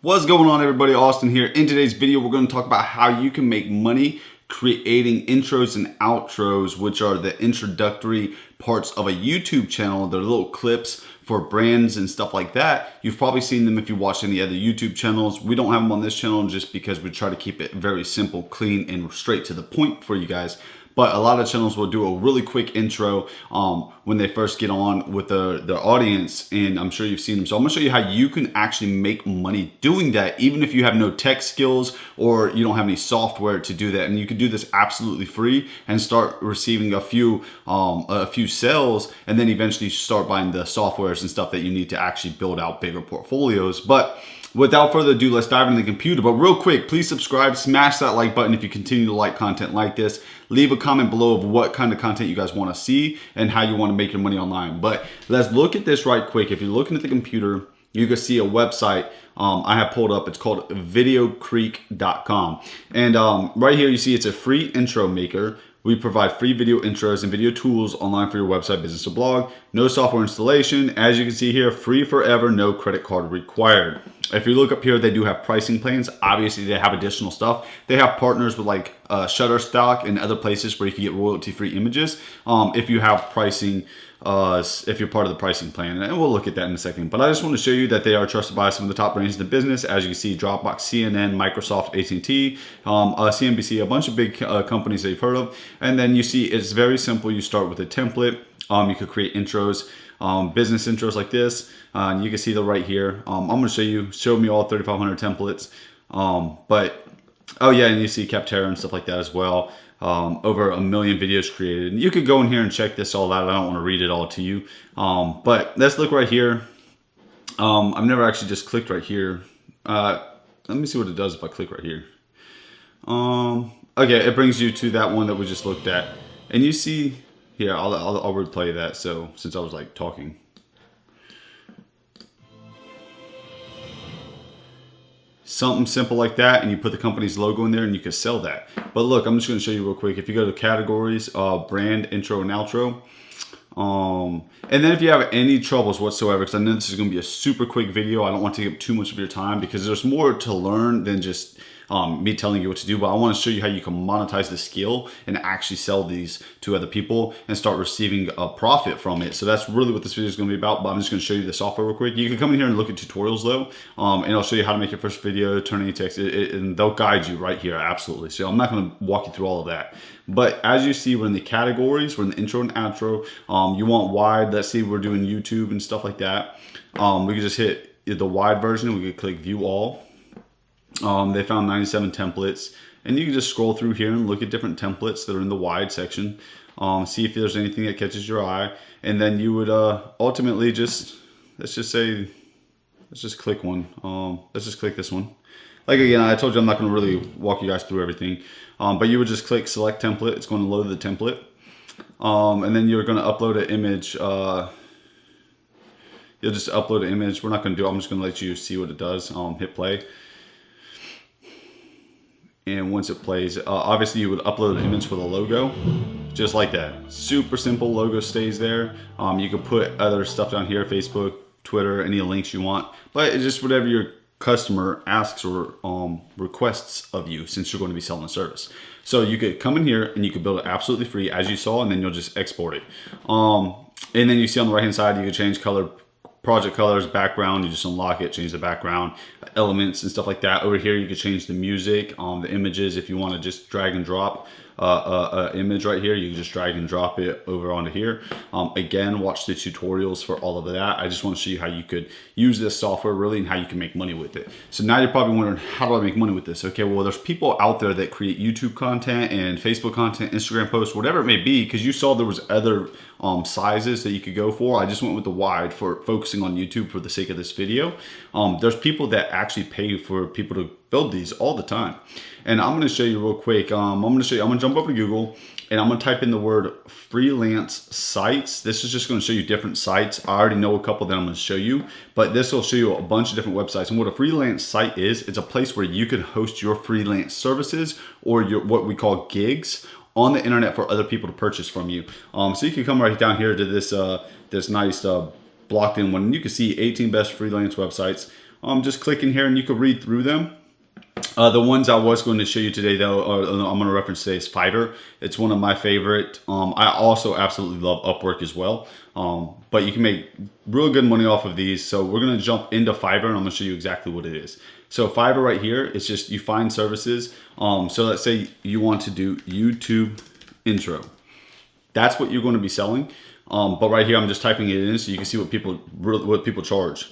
What's going on, everybody? Austin here. In today's video, we're going to talk about how you can make money creating intros and outros, which are the introductory parts of a YouTube channel. They're little clips for brands and stuff like that. You've probably seen them if you watch any other YouTube channels. We don't have them on this channel just because we try to keep it very simple, clean, and straight to the point for you guys. But a lot of channels will do a really quick intro when they first get on with their audience, and I'm sure you've seen them. So I'm gonna show you how you can actually make money doing that, even if you have no tech skills or you don't have any software to do that. And you can do this absolutely free and start receiving a few sales, and then eventually start buying the softwares and stuff that you need to actually build out bigger portfolios. But without further ado, let's dive into the computer. But real quick, please subscribe, smash that like button if you continue to like content like this. Leave a comment below of what kind of content you guys want to see and how you want to make your money online. But let's look at this right quick. If you're looking at the computer, you can see a website I have pulled up. It's called videocreek.com. And right here you see it's a free intro maker. We provide free video intros and video tools online for your website, business, or blog. No software installation. As you can see here, free forever, no credit card required. If you look up here, they do have pricing plans. Obviously, they have additional stuff. They have partners with like Shutterstock and other places where you can get royalty-free images if you have pricing, if you're part of the pricing plan. And we'll look at that in a second. But I just want to show you that they are trusted by some of the top brands in the business. As you can see, Dropbox, CNN, Microsoft, AT&T, CNBC, a bunch of big companies that you've heard of. And then you see it's very simple. You start with a template. You could create intros, business intros like this. You can see them right here. I'm going to show me all 3,500 templates. But, oh yeah, and you see Capterra and stuff like that as well. Over 1 million videos created. And you could go in here and check this all out. I don't want to read it all to you. But let's look right here. I've never actually just clicked right here. Let me see what it does if I click right here. Okay, it brings you to that one that we just looked at. And you see, here, I'll replay that. So since I was like talking. Something simple like that, and you put the company's logo in there and you can sell that. But look, I'm just going to show you real quick. If you go to categories, brand, intro, and outro, and then if you have any troubles whatsoever, because I know this is going to be a super quick video, I don't want to take up too much of your time because there's more to learn than just me telling you what to do. But I want to show you how you can monetize the skill and actually sell these to other people and start receiving a profit from it. So that's really what this video is going to be about. But I'm just going to show you the software real quick. You can come in here and look at tutorials though, and I'll show you how to make your first video, turn any text, and they'll guide you right here. Absolutely. So I'm not going to walk you through all of that. But as you see, we're in the categories, we're in the intro and outro. You want wide. Let's see, we're doing YouTube and stuff like that. We can just hit the wide version. We could click view all. They found 97 templates, and you can just scroll through here and look at different templates that are in the wide section. See if there's anything that catches your eye, and then you would ultimately just, let's just click one. Let's just click this one. Like again, I told you I'm not going to really walk you guys through everything, but you would just click select template. It's going to load the template, and then you're going to upload an image. You'll just upload an image. We're not going to do it. I'm just going to let you see what it does. Hit play. And once it plays, obviously you would upload an image for the logo, just like that. Super simple, logo stays there. You can put other stuff down here, Facebook, Twitter, any links you want. But it's just whatever your customer asks or requests of you, since you're going to be selling a service. So you could come in here and you could build it absolutely free as you saw, and then you'll just export it. And then you see on the right hand side, you can change color, project colors, background. You just unlock it, change the background, elements and stuff like that. Over here you can change the music, the images. If you want to just drag and drop image right here, you can just drag and drop it over onto here. Again, watch the tutorials for all of that. I just want to show you how you could use this software really and how you can make money with it. So now you're probably wondering, how do I make money with this? Okay, well, there's people out there that create YouTube content and Facebook content, Instagram posts, whatever it may be, because you saw there was other sizes that you could go for. I just went with the wide for focusing on YouTube for the sake of this video. There's people that actually pay for people to build these all the time. And I'm going to show you real quick. I'm going to jump over to Google and I'm going to type in the word freelance sites. This is just going to show you different sites. I already know a couple that I'm going to show you, but this will show you a bunch of different websites. And what a freelance site is, it's a place where you can host your freelance services or your what we call gigs on the internet for other people to purchase from you. So you can come right down here to this this nice blocked in one. And you can see 18 best freelance websites. just click in here and you can read through them. The ones I was going to show you today, though, I'm going to reference today is Fiverr. It's one of my favorite. I also absolutely love Upwork as well. But you can make real good money off of these. So we're going to jump into Fiverr and I'm going to show you exactly what it is. So Fiverr right here, it's just you find services. So let's say you want to do YouTube intro. That's what you're going to be selling. But right here, I'm just typing it in so you can see what people charge.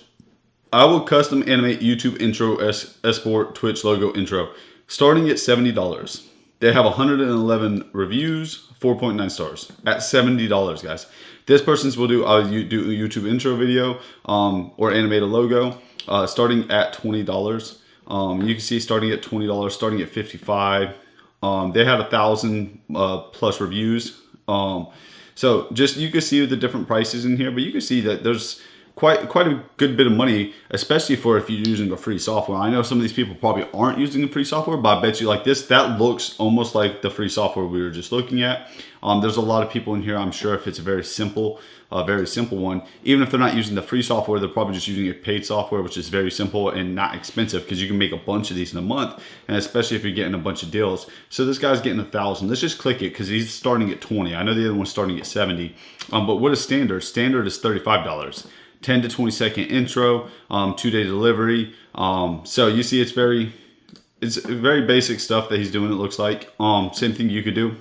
I will custom animate YouTube intro, export, Twitch logo intro, starting at $70. They have 111 reviews, 4.9 stars at $70, guys. This person's will do a YouTube intro video or animate a logo, starting at $20. You can see starting at $20, starting at $55. They had 1,000 plus reviews. So just you can see the different prices in here, but you can see that there's quite a good bit of money, especially for if you're using a free software. I know some of these people probably aren't using the free software, but I bet you like this, that looks almost like the free software we were just looking at. There's a lot of people in here, I'm sure if it's a very simple one, even if they're not using the free software, they're probably just using a paid software, which is very simple and not expensive because you can make a bunch of these in a month, and especially if you're getting a bunch of deals. So this guy's getting 1,000. Let's just click it because he's starting at 20. I know the other one's starting at 70. But what is standard? Standard is $35. 10 to 20 second intro, 2-day delivery. So you see it's very basic stuff that he's doing, it looks like. Same thing you could do.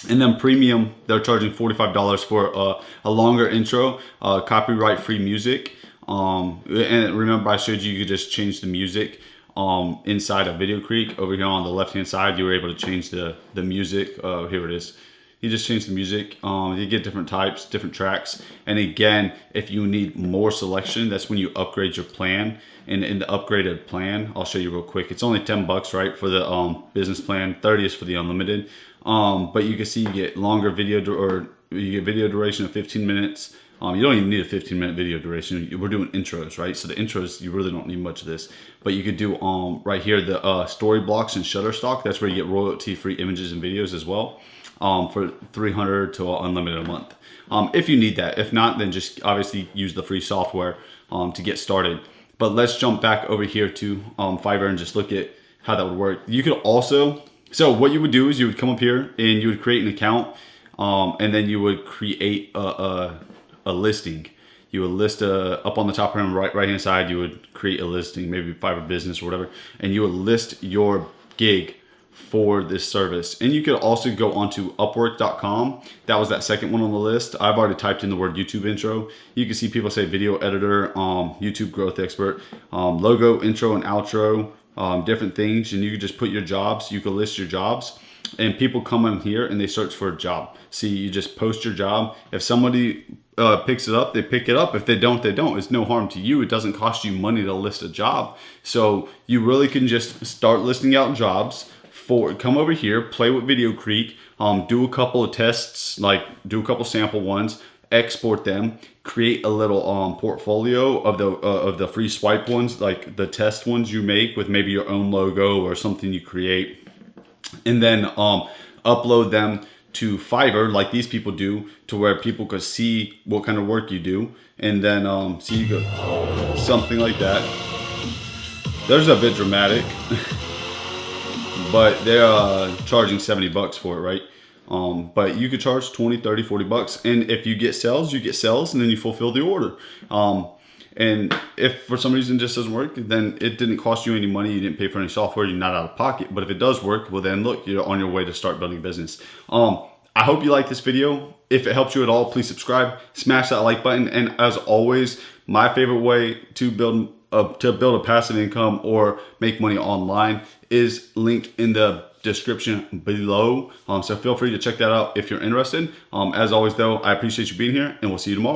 And then premium, they're charging $45 for a longer intro, copyright free music. And remember I showed you could just change the music inside of Video Creek. Over here on the left hand side, you were able to change the music. Here it is. You just change the music. You get different types, different tracks. And again, if you need more selection, that's when you upgrade your plan. And in the upgraded plan, I'll show you real quick. It's only $10, right, for the business plan. 30 is for the unlimited. But you can see you get longer video, or you get video duration of 15 minutes. You don't even need a 15-minute video duration. We're doing intros, right? So the intros, you really don't need much of this. But you could do right here the story blocks and Shutterstock. That's where you get royalty-free images and videos as well. For $300 to unlimited a month. If you need that. If not, then just obviously use the free software to get started. But let's jump back over here to Fiverr and just look at how that would work. You could also, so what you would do is you would come up here and you would create an account, and then you would create a listing. You would list up on the top right hand side, you would create a listing, maybe Fiverr Business or whatever, and you would list your gig for this service. And you could also go onto Upwork.com. That was that second one on the list. I've already typed in the word YouTube intro. You can see people say video editor, YouTube growth expert, logo, intro and outro, different things. And you can just put your jobs. You can list your jobs. And people come in here and they search for a job. See, you just post your job. If somebody picks it up, they pick it up. If they don't, they don't. It's no harm to you. It doesn't cost you money to list a job. So you really can just start listing out jobs. Come over here, play with Video Creek, do a couple of tests, like do a couple sample ones, export them, create a little portfolio of the free swipe ones, like the test ones you make with maybe your own logo or something you create, and then upload them to Fiverr like these people do, to where people could see what kind of work you do, and then see you go something like that. There's a bit dramatic. But they're charging $70 for it, right? But you could charge 20, 30, 40 bucks. And if you get sales, and then you fulfill the order. And if for some reason it just doesn't work, then it didn't cost you any money. You didn't pay for any software. You're not out of pocket. But if it does work, well then look, you're on your way to start building a business. I hope you like this video. If it helps you at all, please subscribe, smash that like button. And as always, my favorite way to build a passive income or make money online is linked in the description below. So feel free to check that out if you're interested. As always though, I appreciate you being here and we'll see you tomorrow.